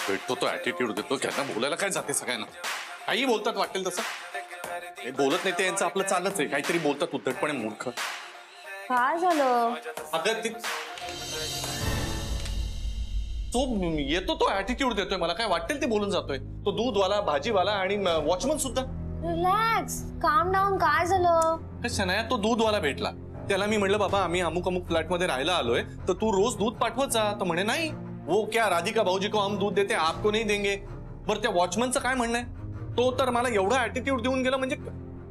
भेटतो तो ऍटिट्यूड देतो, त्यांना बोलायला काय जाते सगळ्यांना, काही बोलतात वाटेल तसं. बोलत नाही ते यांचं आपलं चालच आहे, काहीतरी बोलतात उद्धटपणे मूर्ख. काय झालं? अगं तो येतो तो ऍटिट्यूड देतोय, मला काय वाटेल ते बोलून जातोय. तो दूधवाला, भाजीवाला आणि वॉचमन सुद्धा. रिलॅक्स, काम डाऊन. काय झालं? शनाया तो दूधवाला भेटला, त्याला मी म्हटलं बाबा आम्ही अमुक अमुक फ्लॅट मध्ये राहायला आलोय, तर तू रोज दूध पाठवत जा. तर म्हणे नाही, वो क्या राधिका भाऊजी को हम दूध देते, आपको नहीं देंगे. बरं त्या वॉचमनचं काय म्हणणं आहे? तो तर मला एवढा ऍटिट्यूड देऊन गेला म्हणजे.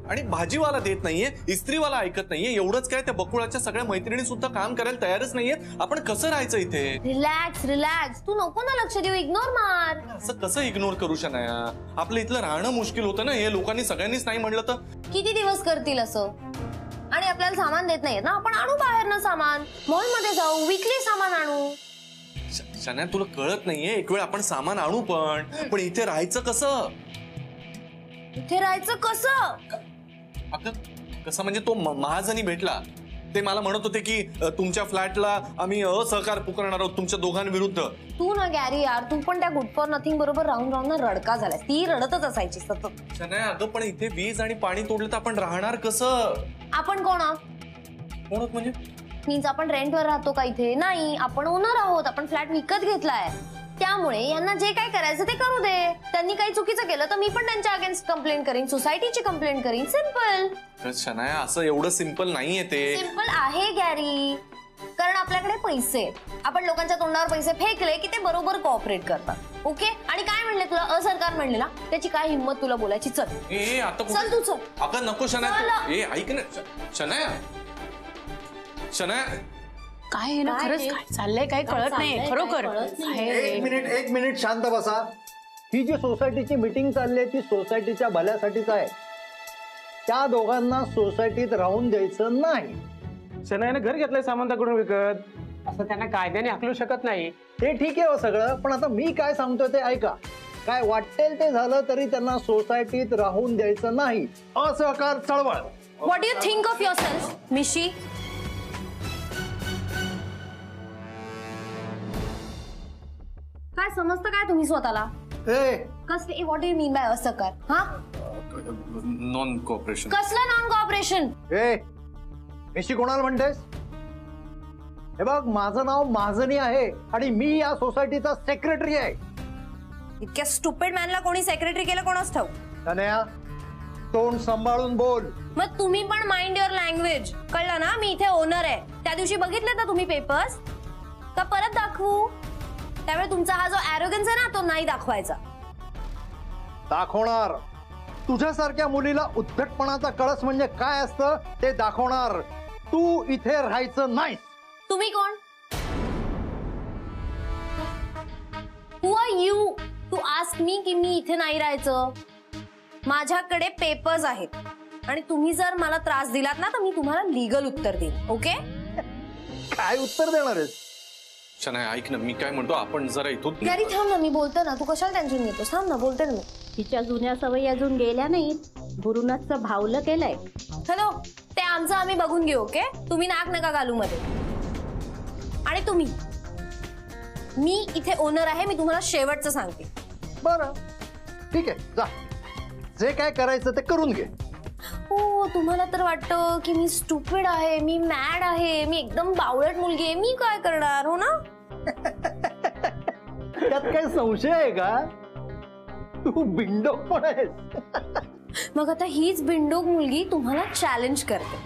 आणि भाजीवाला देत नाहीये, इस्त्रीवाला ऐकत नाहीये, एवढंच काय त्या बकुळाच्या सगळ्या मैत्रिणी सुद्धा काम करायला तयारच नाहीये. आपण कसं राहायचं इथे? रिलॅक्स रिलॅक्स, तू नको ना लक्ष देऊ, इग्नोर मार. असं कसं इग्नोर करू शनाया? आपलं इथलं राहणं मुश्किल होतं ना, हे लोकांनी सगळ्यांनीच नाही म्हणलं तर. किती दिवस करतील असं? आणि आपल्याला सामान देत नाहीये ना, आपण आणू बाहेर ना सामान, मॉल मध्ये जाऊ, वीकली सामान आणू. शनाया तुला कळत नाहीये, एक वेळ आपण सामान आणू, पण इथे राहायचं कसं? इथे राहायचं कसं? कसं म्हणजे तो महाजनी भेटला, ते मला म्हणत होते की तुमच्या फ्लॅटला आम्ही असहकार पुकारणार आहोत तुमच्या दोघांविरुद्ध. तू ना गॅरी यार, तू पण त्या गुड फॉर नथिंग बरोबर राहून राहून ना रडका झालाय. ती रडतच असायची सतत. अगं पण इथे वीज आणि पाणी तोडलं तर आपण राहणार कसं? आपण कोण आहोत? कोण आहोत म्हणजे? मीन्स आपण रेंटवर राहतो का इथे? नाही, आपण ओनर आहोत. आपण फ्लॅट विकत घेतलाय, त्यामुळे यांना जे काय करायचं ते करू दे. त्यांनी काही चुकीचं केलं तर मी पण त्यांच्या अगेन्स्ट कंप्लेंट करीन, सोसायटीची कंप्लेंट करीन. सिंपल. शनाया असं एवढं सिंपल नाहीये ते. सिंपल आहे गॅरी, कारण आपल्याकडे पैसे, आपण लोकांच्या तोंडावर पैसे फेकले की ते बरोबर कोऑपरेट करतात. ओके? आणि काय म्हणले तुला? असरकार म्हणले ना, त्याची काय हिंमत तुला बोलायची? चल आता चल तू चल. अगं नको शनाया, ऐक ना शनाया. शनाया काय आहे ना, खरंच काय चाललंय काय कळत नाहीये खरोखर. एक मिनिट शांत बसा. ही जी सोसायटीची मीटिंग चालली आहे ती सोसायटीच्या भल्यासाठीच आहे. त्या दोघांना सोसायटीत राहून द्यायचं नाही. शनायाने घर घेतलंय सामंताकडून विकत, असं त्यांना कायद्याने हाकलू शकत नाही. ते ठीक आहे हो सगळं, पण आता मी काय सांगतोय ते ऐका. काय वाटेल ते झालं तरी त्यांना सोसायटीत राहून द्यायचं नाही. असहकार चळवळ. What do you think of yourself मिशी? काय समजतं काय तुम्ही स्वतःला? कसले? What do you mean by असहकार? हा, नॉन कोऑपरेशन. कसलं नॉन कोऑपरेशन? मिशी कोणाला म्हणतेस? हे बघ, माझं नाव महाजनी आहे आणि मी या सोसायटीचा सेक्रेटरी आहे. इतक्या स्टुपिड मॅनला कोणी सेक्रेटरी केलं कोणाच ठाऊक. तनया, तोंड सांभाळून बोल. मग तुम्ही पण माइंड युअर लँग्वेज. कळलं ना? मी इथे ओनर आहे. त्या दिवशी बघितले ना तुम्ही पेपर्स? का परत दाखवू? त्यामुळे तुमचा हा जो ॲरोगन्स आहे ना, तो नाही दाखवायचा. दाखवणार. तुझ्यासारख्या मुलीला उद्धटपणाचा कळस म्हणजे काय असतं ते दाखवणार. तू इथे राहायचं नाही. तुम्ही कोण? Who are you to ask me की मी इथे नाही राहायचं? माझ्याकडे पेपर्स आहेत आणि तुम्ही जर मला त्रास दिलात ना तर मी तुम्हाला लीगल उत्तर देईन. ओके? काय उत्तर देणार आहेस? शनाया ऐक ना, मी काय म्हणतो, आपण जरा इथून. गॅरी थांब ना, मी बोलतो ना. तू कशाला टेन्शन घेतोस? थांब ना, बोलते ना मी. तिच्या जुन्या सवयी अजून गेल्या नाहीत. गुरुनाथचं भावलं केलंय. हॅलो, ते आमचं आम्ही बघून घेऊ. ओके? तुम्ही नाक नका घालू मध्ये. आणि तुम्ही, मी इथे ओनर आहे, मी तुम्हाला शेवटचं सांगते. बरं ठीक आहे, जा. जे काय करायचं ते करून घे. हो, तुम्हाला तर वाटतं की मी स्टुपिड आहे, मी मॅड आहे, मी एकदम बावळट मुलगी आहे. मी काय करणार? हो ना? त्यात काही संशय आहे का? तू बिंडोक पण आहेस. मग आता हीच बिंडोक मुलगी तुम्हाला चॅलेंज करते.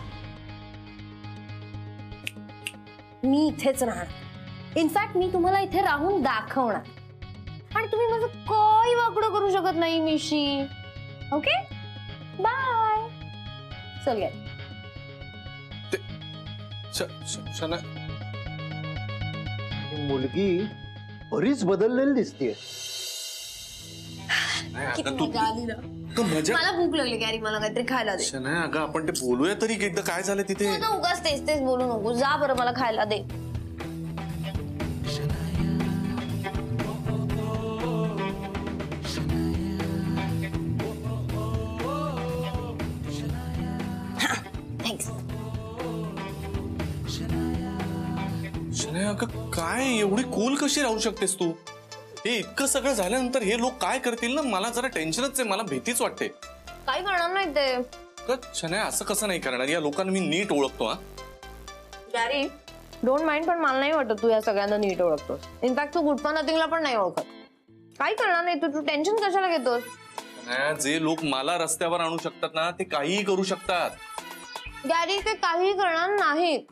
मी इथेच राहणार. इनफॅक्ट मी तुम्हाला इथे राहून दाखवणार. आणि तुम्ही माझं काही वाकडं करू शकत नाही मिशी. ओके? बाय. चल या. मुलगी बरीच बदललेली दिसतीये. मला भूक लागली गॅरी, मला काहीतरी खायला दे. शनाया अगं आपण ते बोलूया तरी एकदा, काय झालं तिथे? उगाच तेच तेच बोलू नको. जा बरं, मला खायला दे. शनाया अगं काय एवढी कूल कशी राहू शकतेस तू? हे इतकं सगळं झाल्यानंतर हे लोक काय करतील ना, मला जरा टेन्शनच आहे, मला भीतीच वाटते. काही करणार नाही ते. शनाया असं कसं नाही करणार, या लोकांना मी नीट ओळखतो. हा गॅरी, डोंट माइंड, पण मला नाही वाटत तू या सगळ्यांना नीट ओळखतोस. इनफॅक्ट तू गुड फॉर नथिंगला पण नाही ओळखत. काही करणार नाही तू टेन्शन कशाला घेतोस? शनाया, जे लोक मला रस्त्यावर आणू शकतात ना, ते काहीही करू शकतात. गॅरी, ते काही करणार नाहीत.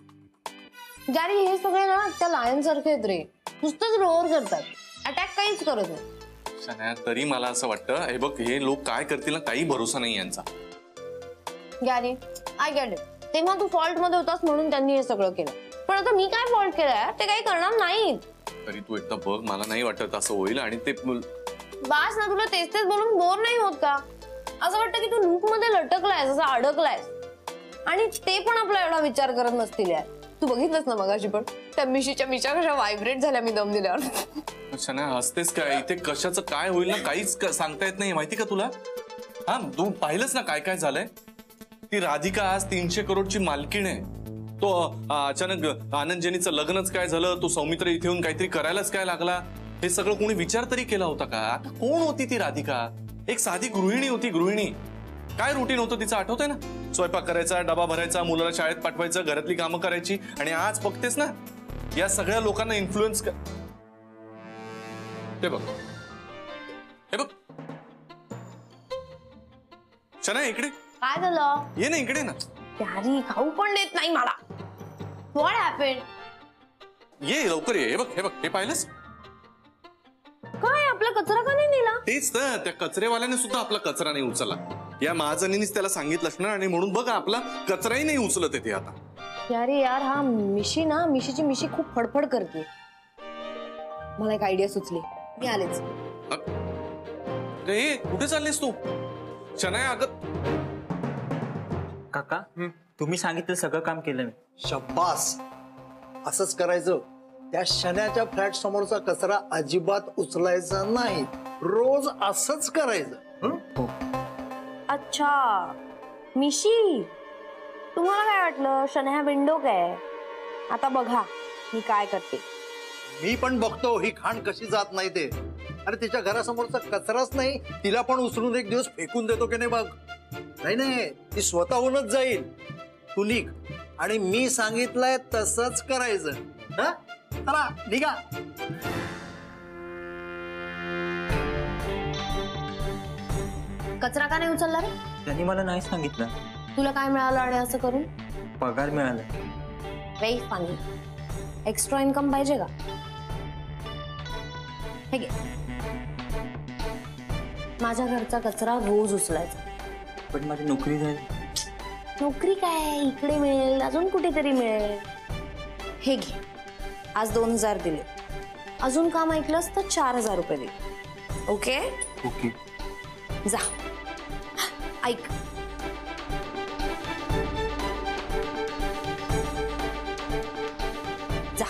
गॅरी, हे सगळे ना त्या लायन सारखे आहेत रे, नुसतंच रोअर करतात, अटॅक काहीच करत नाही. शनाया, तरी मला असं वाटतं, हे बघ, हे लोक काय करतील ना, काही भरोसा नाही यांचा. Gary, I get it. तेव्हा तू फॉल्ट मध्ये होतास म्हणून त्यांनी हे सगळं केलं, पण आता मी काय फॉल्ट केलाय? ते काही करणार नाहीत. तरी तू एकदा बघ, मला नाही वाटत असं होईल. आणि ते बास ना, तुला तेच तेच बोलून बोर नाही होत का? असं वाटतं की तू लूप मध्ये लटकलायस, असं अडकलायस, आणि ते पण आपला एवढा विचार करत नसतील यार. तू बघितलंस ना मगाशी पण त्या मिशीच्या मिशा कशा व्हायब्रेट झाल्या मी दम दिल्यावर. शनाया, हसतेस काय? इथे कशाचं काय होईल ना, काहीच सांगता येत नाही, माहिती का तुला? हा, तू पाहिलंच ना काय काय झालंय. ती राधिका आज 300 करोडची मालकीण आहे. तो अचानक आनंद-जेनीचं लग्नच काय झालं, तो सौमित्र इथे येऊन काहीतरी करायलाच काय लागला, हे सगळं कोणी विचार तरी केला होता का? आता कोण होती ती राधिका? एक साधी गृहिणी होती, गृहिणी. काय रुटीन होतं तिचं आठवतंय ना? स्वयंपाक करायचा, डबा भरायचा, मुलाला शाळेत पाठवायचं, घरातली कामं करायची. आणि आज बघतेस ना, या सगळ्या लोकांना इन्फ्लुएन्स ते बघ, हे बघ. शनाया, इकडे काय झालं? ये ना, इकडे ना. गॅरी, खाऊ पण देत नाही मला. What happened? ये लवकर ये. हे बघ, हे बघ, हे पाहिलंस? काय आपला कचरा का नाही दिला? तेच तर, त्या कचरेवाल्याने सुद्धा आपला कचरा नाही उचलला. या महाजनीनेच त्याला सांगितलं असणार, आणि म्हणून बघा आपला कचराही नाही उचलत येते आता. अरे यार, हा मिशी ना, मिशीची मिशी खूप फडफड करते. मला एक आयडिया सुचली, मी आलेच. ए, कुठे चाललीस तू? शनाया, अगं काका, तुम्ही सांगितलं सगळं काम केलं मी. शब्बास, असंच करायचं. त्या शन्याच्या फ्लॅट समोरचा कचरा अजिबात उचलायचा नाही. रोज असंच करायचं. अच्छा, मिशी, तुम्हाला काय वाटलं शन्या विंडो काय? आता बघा मी काय करते. मी पण बघतो ही खाण कशी जात नाही ते. अरे, तिच्या घरासमोरचा कचराच नाही, तिला पण उचलून एक दिवस फेकून देतो की नाही बघ. नाही, ती स्वतःहूनच जाईल. तू निघ, आणि मी सांगितलंय तसंच करायचं. हा, चला निघा. कचरा का नाही उचलला रे? त्यांनी मला नाही सांगितलं. तुला काय मिळालं आणि असं करून? पगार मिळाला. Very funny. एक्स्ट्रा इन्कम पाहिजे का? हे घे, माझ्या घरचा कचरा रोज उचलायचा. पण माझी नोकरी झाली. नोकरी काय, इकडे मिळेल, अजून कुठेतरी मिळेल. हे घे, आज 2000 दिले, अजून काम ऐकलंस तर 4000 रुपये दे. ओके ओके, जा. ऐक, जा.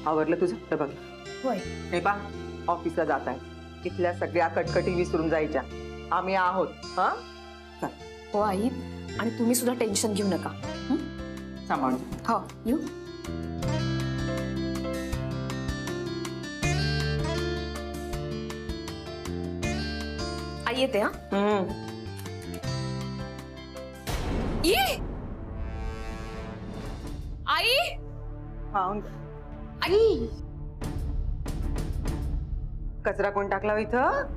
आवडलं तुझं? तर बघ, होय, हे पा, ऑफिसला जात आहे. इथल्या सगळ्या कटकटी विसरून जायच्या. आम्ही आहोत. हा, हो आई, आणि तुम्ही सुद्धा टेन्शन घेऊ नका. सांभाळून. हो, येऊ. आई येते. हा, ये आई. आई, कचरा कोण टाकला इथं?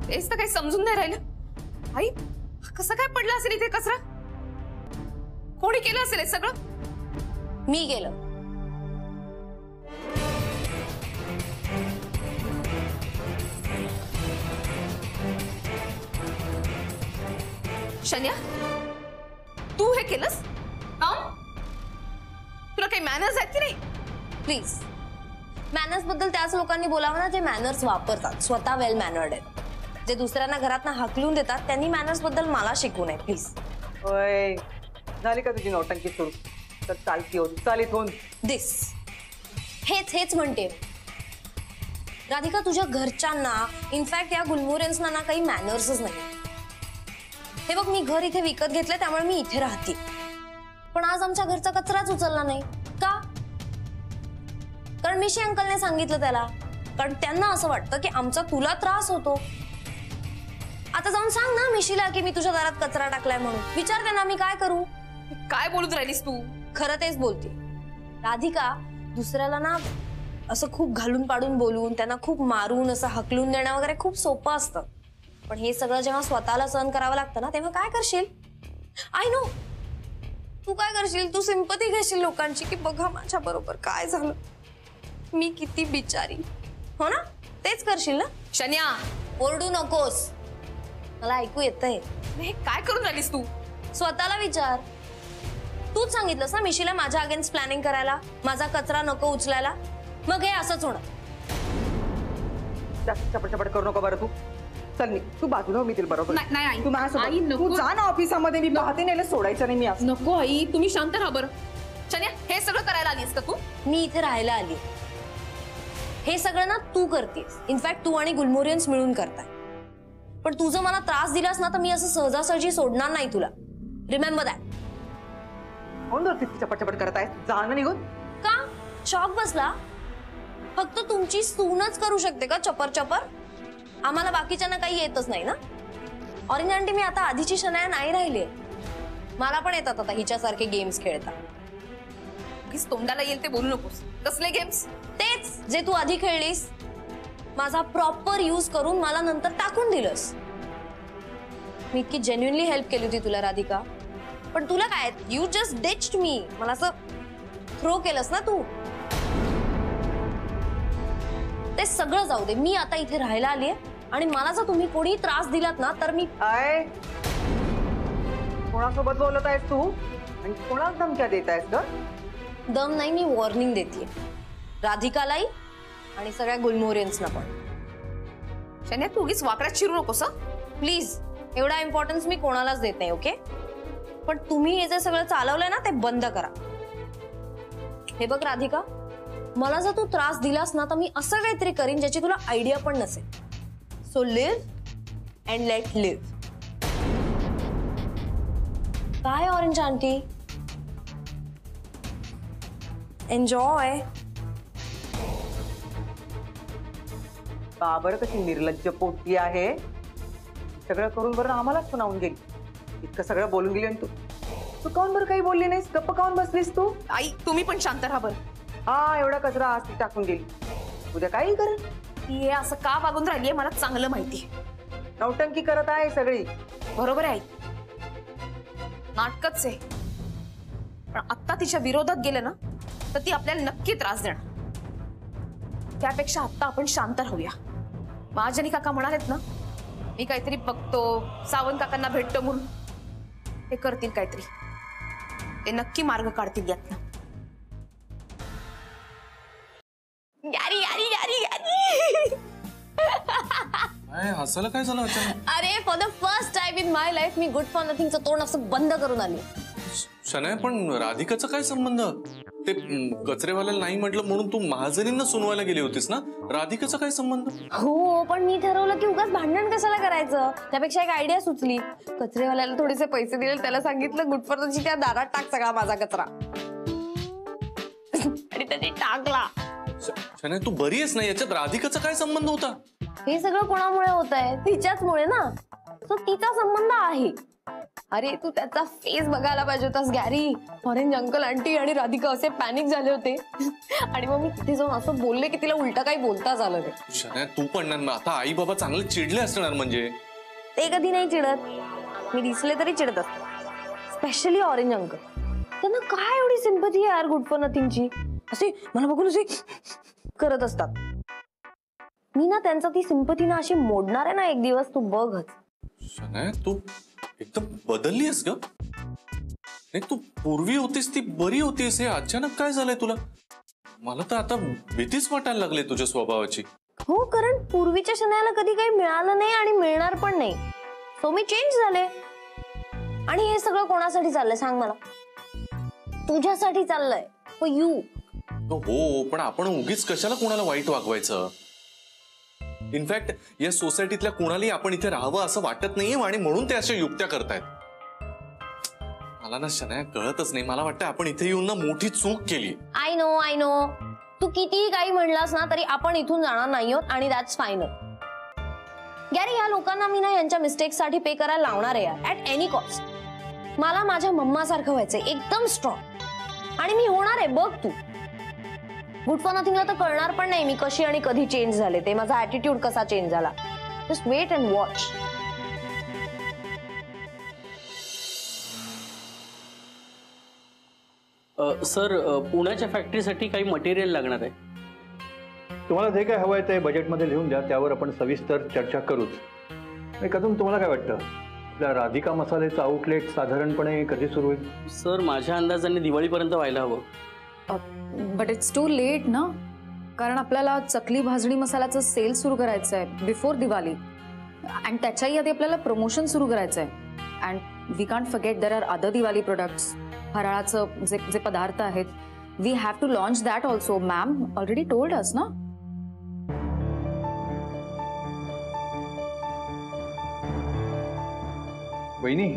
तेच तर काही समजून नाही राहिलं. आई, कसं काय पडलं असेल इथे कचरा? कोणी केलं असेल हे सगळं? मी गेलं. शन्या, तू हे केलंस? तुला काही मॅनर्स आहेत की नाही? प्लीज, मॅनर्स बद्दल त्याच लोकांनी बोलावं ना जे मॅनर्स वापरतात, स्वतः वेल मॅनर्ड आहेत. जे दुसऱ्यांना घरात हाकलून देतात त्यांनी मॅनर्स बद्दल मला शिकवू नये प्लीज. होय, झाली का तुझी नौटंकी सुरू? तर चालती होती, चाल इथून. दिस, हेच म्हणते राधिका, तुझ्या घरच्यांना, इनफॅक्ट या गुलमोरेन्सना ना काही मॅनर्सच नाही. हे बघ, मी घर इथे विकत घेतलंय त्यामुळे मी इथे राहते. पण आज आमच्या घरचा कचराच उचलला नाही का? कारण मिशी अंकलने सांगितलं त्याला, कारण त्यांना असं वाटतं की आमचा तुला त्रास होतो. आता जाऊन सांग ना मिशीला की मी तुझ्या दारात कचरा टाकलाय म्हणून. विचार त्यांना मी काय करू. काय बोलून राहिलीस तू? खरं तेच बोलते राधिका. दुसऱ्याला ना असं खूप घालून पाडून बोलून, त्यांना खूप मारून असं हकलून देणं वगैरे खूप सोपं असतं, पण हे सगळं जेव्हा स्वतःला सहन करावं लागतं ना तेव्हा काय करशील? आय नो तू काय करशील. तू सिंपती घेशील लोकांची की बघा माझ्या बरोबर काय झालं, मी किती बिचारी. हो ना, तेच करशील ना? शन्या, ओरडू नकोस, मला ऐकू येतंय. हे काय करून राहिलीस तू? स्वतःला विचार. तूच सांगितलंस ना मिशीला माझ्या अगेन्स्ट प्लॅनिंग करायला, माझा कचरा नको उचलायला. मग हे असंच होणार. जास्त चपट करू नको बरं तू. चल मी तू बाजूला हो, मी तिला बरोबर. नाही नाही आई. तू माझ्यासोबत आई, तू नको. जा ना ऑफिसामध्ये. मी पाहते नाही सोडायचं नाही मी असं. नको आई, तुम्ही शांत राहा बरं. शन्या, हे सगळं करायला आलीस का तू? मी इथे राहायला आली. हे सगळं ना तू करतेस. इनफॅक्ट तू आणि गुलमोरियन्स मिळून करताय. पण तू जर मला त्रास दिलास ना तर मी असं सहजासहजी सोडणार नाही तुला. Remember that. कोण किती चपट करत आहे? जा ना निघून. का शॉक बसला? फक्त तुमची सूनच करू शकते का चपर चपर? आम्हाला बाकीच्यांना काही येतच नाही ना? ऑरेंज आंटी, मी आता आधीची शनाया नाही राहिली. मला पण येतात आता हिच्यासारखे गेम्स खेळता. उगीच तोंडाला येईल ते बोलू नकोस. कसले गेम्स? तेच जे तू आधी खेळलीस. माझा प्रॉपर यूज करून मला नंतर टाकून दिलंस. मी इतकी जेन्युइनली हेल्प केली होती तुला राधिका, पण तुला काय, यू जस्ट डिच्ड मी. मला असं थ्रो केलंस ना तू. ते सगळं जाऊ दे. मी आता इथे राहायला आलीये आणि मला जर तुम्ही कोणी त्रास दिलात ना तर मी काय कोणासोबत बोलत आहेस तू आणि कोणाला धमक्या देत आहेस ग? दम नाही, मी वॉर्निंग देते राधिकालाही आणि सगळ्या गुलमोरियन्सना पण. शन्या, तू उगीच वाकड्यात शिरू नकोस. प्लीज, एवढा इम्पॉर्टन्स मी कोणालाच देत नाही. ओके, पण तुम्ही हे जे सगळं चालवलंय ना ते बंद करा. हे बघ राधिका, मला जर तू त्रास दिलास ना तर मी असं काहीतरी करीन ज्याची तुला आयडिया पण नसेल. So live and let live. काय ऑरेंज आंटी, एन्जॉय. बाबर कशी निर्लज्ज पोटी आहे. सगळं करून बरं आम्हालाच सुनावून गेली. इतकं सगळं बोलून गेली आणि तू काऊन बरं काही बोलली नाहीस? गप्प काऊन बसलीस तू? आई, तुम्ही पण शांत राहा बरं. हा, एवढा कचरा आज ती टाकून गेली. उद्या काही करेल. ती हे असं का वागून राहिलीये मला चांगलं माहिती. नौटंकी करत आहे सगळी. बरोबर आहे आई, नाटकच आहे. पण आता तिच्या विरोधात गेलं ना तर ती आपल्याला नक्की त्रास देणार. त्यापेक्षा आता आपण शांत राहूया. महाजनी काका म्हणालेत ना, मी काहीतरी बघतो, सावंत काकांना भेटतो म्हणून. ते करतील काहीतरी. ते नक्की मार्ग काढतील यातनं. यारी यारी यारी यारी. काय हसायला काय झालं अचानक? अरे, for the first time in my life मी गुड फॉर नथिंगचं तोंड असं बंद करून आली. शनाया, पण राधिकाचा काय संबंध? ते कचरेवाल्याला नाही म्हटलं म्हणून तू महाजनींना सुनवायला गेली होतीस ना? राधिकाचा काय संबंध? हो, पण मी ठरवलं की उगाच भांडण कशाला करायचं. त्यापेक्षा एक आयडिया सुचली. कचरेवाल्याला थोडेसे पैसे दिले, त्याला सांगितलं गुड फॉर नथिंगच्या त्या दारात टाक सगळा माझा कचरा. आणि त्याने टाकला. शनाया, तू बरी आहेस ना? याच्यात राधिकाचा काय संबंध होता? हे सगळं कोणामुळे होत आहे? तिच्याचमुळे ना. तो तिचा संबंध आहे. अरे, तू त्याचा फेस बघायला पाहिजे होतास गॅरी. ऑरेंज अंकल आंटी आणि राधिका असे पॅनिक झाले होते आणि मग मी तिथे जाऊन असं बोलले की तिला उलटा काही बोलता झालं ते. शनाया, तू पण ना आता आई बाबा चांगले चिडले असणार. म्हणजे ते कधी नाही चिडत. मी दिसले तरी चिडत असते. Specially orange uncle. त्यांना काय एवढी सिंपथी आहे यार गुड फॉर नथिंगची. असे मला बघून असे करत असतात. मी ना त्यांचा ती सिंपथी ना अशी मोडणार आहे ना एक दिवस, तू बघच. शनाया, तू एकदम बदलली आहेस ग. नाही, तू पूर्वी होतीस ती बरी होतीस. हे अचानक काय झालंय तुला? मला तर आता भीतीच वाटायला लागले तुझ्या स्वभावाची. हो, कारण पूर्वीच्या शनायाला कधी काही मिळालं नाही आणि मिळणार पण नाही. सो मी चेंज झाले. आणि हे सगळं कोणासाठी चाललंय सांग मला? तुझ्यासाठी चाललंय. For you. हो, पण आपण उगीच कशाला कोणाला वाईट वागवायचं? इनफॅक्ट या सोसायटीतल्या कोणालाही आपण इथे राहावं असं वाटत नाहीये आणि म्हणून ते अशा युक्त्या करतायत. मला ना शनाया कळतच नाही. मला वाटतं आपण इथे येऊन ना मोठी चूक केली. आय नो तू कितीही काही म्हणलास ना तरी आपण इथून जाणार नाही आहोत आणि दॅट्स फायनल. गॅरी, या लोकांना मी ना यांच्या मिस्टेक्स साठी पे करायला लावणार आहे यार, ऍट एनी कॉस्ट. मला माझ्या मम्मा सारखं व्हायचंय, एकदम स्ट्रॉंग. आणि मी होणार आहे, बघ तू. गुड फॉर नथिंगला तर कळणार पण नाही मी कशी आणि कधी चेंज झाले ते, माझा ऍटिट्यूड कसा चेंज झाला. Just wait and watch. Sir, पुण्याच्या फॅक्टरीसाठी काही मटेरियल लागणार आहे. तुम्हाला जे काय हवं आहे ते बजेटमध्ये लिहून द्या, त्यावर आपण सविस्तर चर्चा करूच. आणि कदम, तुम्हाला काय वाटतं आपल्या राधिका मसाल्याचं आउटलेट साधारणपणे कधी सुरू होईल? सर, माझ्या अंदाजाने दिवाळीपर्यंत व्हायला हवं. बट इट्स टू लेट ना, कारण आपल्याला चकली भाजणी मसाल्याचं सेल सुरू करायचं आहे बिफोर दिवाळी. अँड त्याच्याही आधी आपल्याला प्रमोशन सुरू करायचं आहे. And we can't forget there are other Diwali products. फराळाचं जे पदार्थ आहेत, we have to launch that also. Ma'am already told us ना. वहिनी,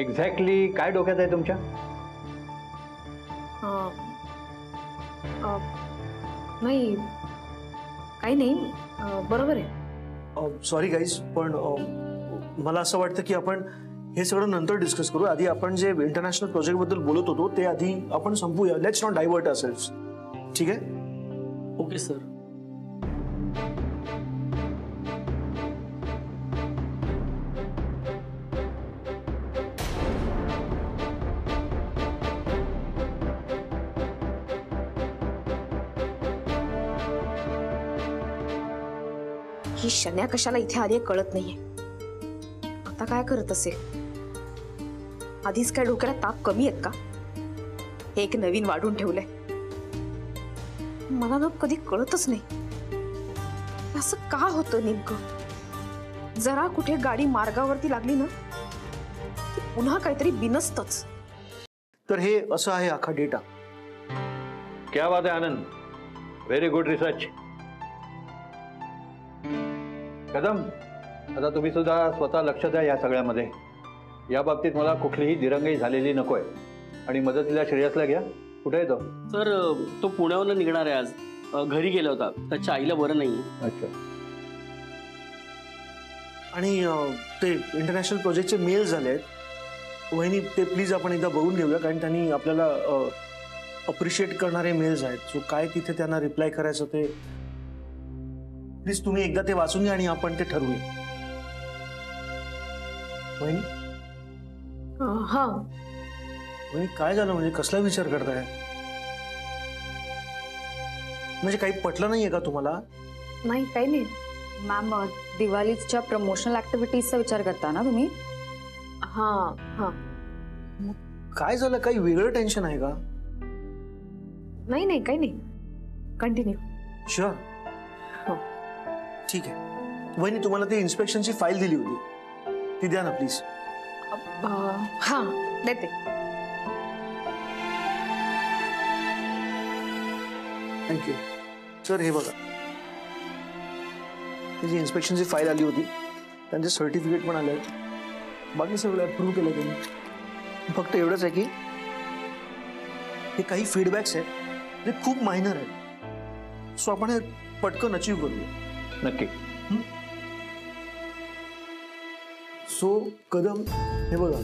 एक्झॅक्टली काय डोक्यात आहे तुमच्या? नाही, काही नाही, बरोबर आहे. सॉरी गाईज, पण मला असं वाटतं की आपण हे सगळं नंतर डिस्कस करू. आधी आपण जे इंटरनॅशनल प्रोजेक्ट बद्दल बोलत होतो ते आधी आपण संपूया. Let's not divert ourselves. ठीक आहे? Okay sir. ही शन्या कशाला इथे आली कळत नाहीये. आता काय करत असेल? आधीच काय डोक्याला ताप कमी आहेत का? हे एक नवीन वाढून ठेवलंय. मला ना कधी कळतच नाही असं का होतं नेमकं. जरा कुठे गाडी मार्गावरती लागली ना की पुन्हा काहीतरी बिनसतच. तर हे असं आहे अख्खा डेटा. क्या बात आहे आनंद, व्हेरी गुड रिसर्च. कदम, आता तुम्ही सुद्धा स्वतः लक्ष द्या या सगळ्यामध्ये. या बाबतीत मला कुठलीही दिरंगाई झालेली नकोय. आणि मदतीला श्रेयसला घ्या. कुठे आहे तो? सर, तो पुण्यावरून निघणार आहे आज. घरी गेला होता, त्याच्या आईला बरं नाही. अच्छा. आणि ते इंटरनॅशनल प्रोजेक्टचे मेल झाले आहेत. वहिनी, ते प्लीज आपण एकदा बघून घेऊया, कारण त्यांनी आपल्याला अप्रिशिएट करणारे मेल्स आहेत. सो काय तिथे त्यांना रिप्लाय करायचं ते प्लीज तुम्ही एकदा ते वाचून घ्या आणि आपण ते ठरवूया. वहिनी, हा, वहिनी काय झालं? म्हणजे कसला विचार करताय? म्हणजे काही पटलं नाहीये का तुम्हाला? नाही, काही नाही. मॅम, दिवाळीच्या प्रमोशनल ऍक्टिव्हिटीजचा विचार करता ना तुम्ही? हा हा. काय झालं? काही वेगळं टेन्शन आहे का? नाही नाही, काही नाही. कंटिन्यू. शुअर? ठीक आहे. वहिनी, तुम्हाला ती इन्स्पेक्शनची फाईल दिली होती, ती द्या ना प्लीज. हा, देते. थँक्यू. सर, हे बघा, त्याची इन्स्पेक्शनची फाईल आली होती, त्यांचे सर्टिफिकेट पण आले आहेत. बाकी सगळं अप्रूव्ह केलं त्यांनी. फक्त एवढंच आहे की हे काही फीडबॅक्स आहेत जे खूप मायनर आहेत. सो आपण हे पटकन अचीव करूया. नक्की. सो कदम, हे बघा,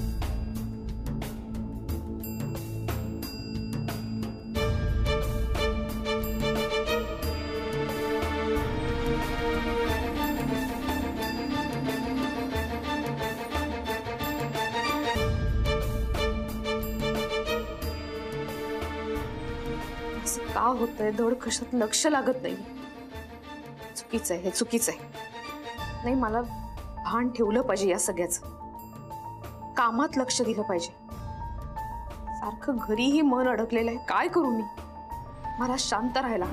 का होतंय? धड कशात लक्ष लागत नाही. चुकीचं आहे, हे चुकीचं आहे. नाही, मला भान ठेवलं पाहिजे या सगळ्याचं. कामात लक्ष दिलं पाहिजे. सारखं घरीही मन अडकलेलं आहे. काय करू मी? मला शांत राहायला.